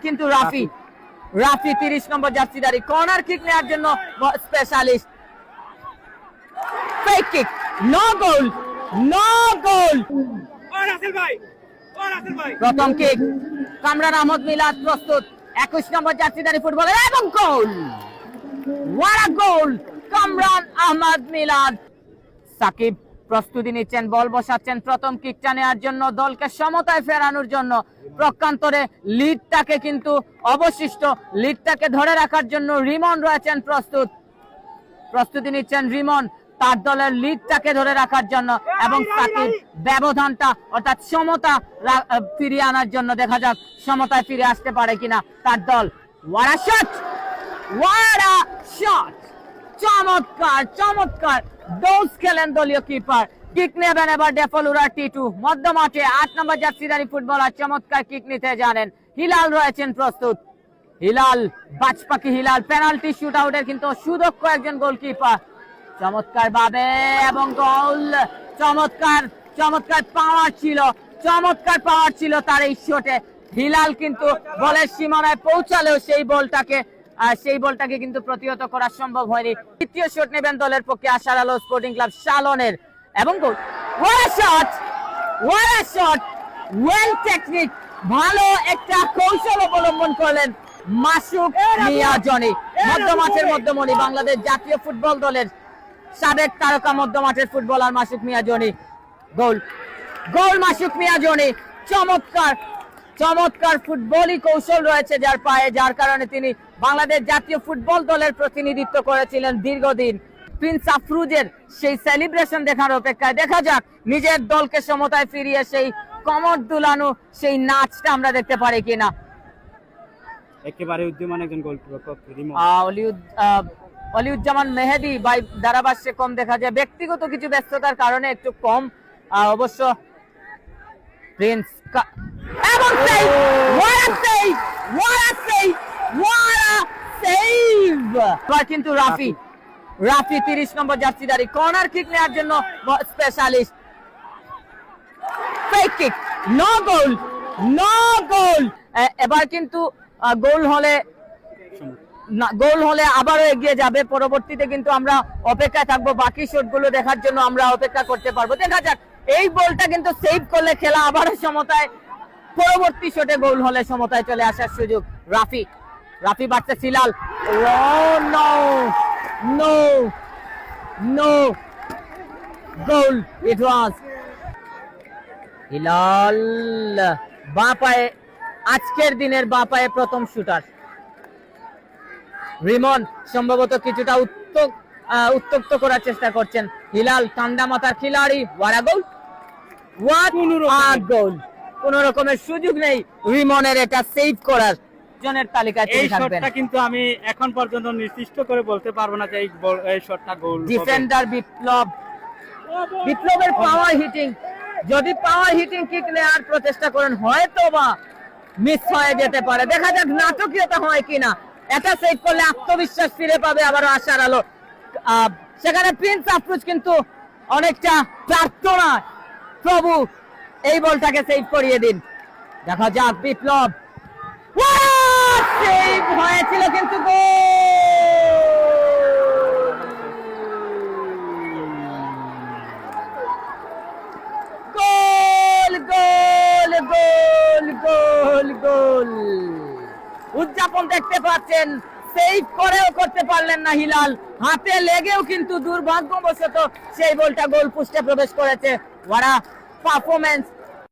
কিন্তু রাফি 30 নম্বর জার্সিধারী কর্নার কিক নেওয়ার জন্য specialist. Fake kick, no goal. প্রথম কিক কামরান আহমদ মিলাদ প্রস্তুত, 21 নম্বর জার্সিধারী ফুটবলার এবং গোল। হোয়াট আ গোল! কামরান আহমদ মিলাদ। সাকিব প্রস্তুতি নিচ্ছেন, বল বসাচ্ছেন প্রথম কিকটা নেওয়ার জন্য, দলকে সমতায় ফেরানোর জন্য। প্রকান্তরে লিডটাকে কিন্তু অবশিষ্ট লিডটাকে ধরে রাখার জন্য রিমন রয়েছেন প্রস্তুতি নিচ্ছেন রিমন তার দলের লিডটাকে ধরে রাখার জন্য, এবং সাকিব ব্যবধানটা অর্থাৎ সমতা ফিরিয়ে আনার জন্য। দেখা যাক সমতায় ফিরে আসতে পারে কিনা তার দল। What a shot! চমৎকার ডোজ খেলেন দলীয় কিপার। কিক নেবেন এবার ডেফলুরা টিটু মধ্য মাঠে, 8 নম্বর জার্সিধারী ফুটবলার চমৎকার কিক নিতে জানেন। হিলাল রয়েছেন প্রস্তুত, হিলাল বাজপাখি হিলাল পেনাল্টি শুট আউটের কিন্তু সুদক্ষ একজন গোলকিপার। চমৎকার ভাবে এবং গোল। চমৎকার পাওয়ার ছিল তার এই শটে। হিলাল কিন্তু বলের সীমানায় পৌঁছালেও সেই বলটাকে কিন্তু প্রতিহত করা সম্ভব হয়নি। তৃতীয় শট নেবেন দলের পক্ষে আশার আলো স্পোর্টিং ক্লাব শালনের এবং গোল। What a shot! Well technique, ভালো একটা কৌশল অবলম্বন করলেন মাসুক মিয়া জনি, মধ্যমাঠের মধ্যমণি, বাংলাদেশ জাতীয় ফুটবল দলের সাবেক তারকা মধ্যমাঠের ফুটবলার মাসুক মিয়া জনি। গোল মাসুক মিয়া জনি। চমৎকার ফুটবলই কৌশল রয়েছে যার পায়ে, যার কারণে তিনি বাংলাদেশ জাতীয় ফুটবল দলের প্রতিনিধিত্ব করেছিলেন দীর্ঘদিন। প্রিন্স আফরুজের সেই সেলিব্রেশন দেখার অপেক্ষায়। দেখা যাক নিজের দলকে সমতায় ফিরিয়ে সেই কমর দুলানো সেই নাচটা আমরা দেখতে পারি কিনা। একেবারে উদ্যমান একজন গোলরক্ষক অলিউজ্জামান মেহেদী ভাই ধারাভাষ্যে কম দেখা যায়, ব্যক্তিগত কিছু ব্যস্ততার কারণে একটু কম। অবশ্য প্রিন্স এবং সেভ! What a save! কিন্তু রাফি 30 নম্বর জার্সিধারী কর্নার কিক নেওয়ার জন্য specialist. Fake kick, no goal. এবার কিন্তু গোল হলে আবারও এগিয়ে যাবে। পরবর্তীতে কিন্তু আমরা অপেক্ষায় থাকবো, বাকি শটগুলো দেখার জন্য আমরা অপেক্ষা করতে পারবো। দেখা যাক এই গোলটা কিন্তু সেভ করলে খেলা আবারও সমতায়, পরবর্তী শটে গোল হলে সমতায় চলে আসার সুযোগ। রাফি বাড়ছে সিলাল। নো গোল। ইট ওয়াজ হিলাল বাঁ পায়ে, আজকের দিনের বাঁ পায়ে প্রথম শুটার। রিমন সম্ভবত কিছুটা উত্তক্ত করার চেষ্টা করছেন। হিলাল ঠান্ডা মাথার খিলাড়ি। গোল! কোন রকমের সুযোগ নেই রিমনের এটা সেভ করার। জনের তালিকায় তিনি থাকবেন। এই শটটা কিন্তু আমি এখন পর্যন্ত নির্দিষ্ট করে বলতে পারবো না যে এই শটটা গোল। ডিফেন্ডার বিপ্লবের পাওয়ার হিটিং, যদি পাওয়ার হিটিং কিক নেওয়ার প্রচেষ্টা করেন হয়তো বা মিস হয়ে যেতে পারে। দেখা যাক নাটকীয়তা হয় কিনা। এটা সেভ করলে আত্মবিশ্বাস ফিরে পাবে আবারও আশার আলো। সেখানে প্রিন্স আফরুজ কিন্তু অনেকটা প্রার্থনা, প্রভু এই বলটাকে সেভ করিয়ে দিন। দেখা যাক বিপ্লব সেভ হয়েছিল কিন্তু গোল! উদযাপন দেখতে পাচ্ছেন, সেভ করেও করতে পারলেন না হিলাল, হাতে লেগেও কিন্তু দুর্ভাগ্যবশত সেই বলটা গোল পোস্টে প্রবেশ করেছে। ওয়ারা পারফরম্যান্স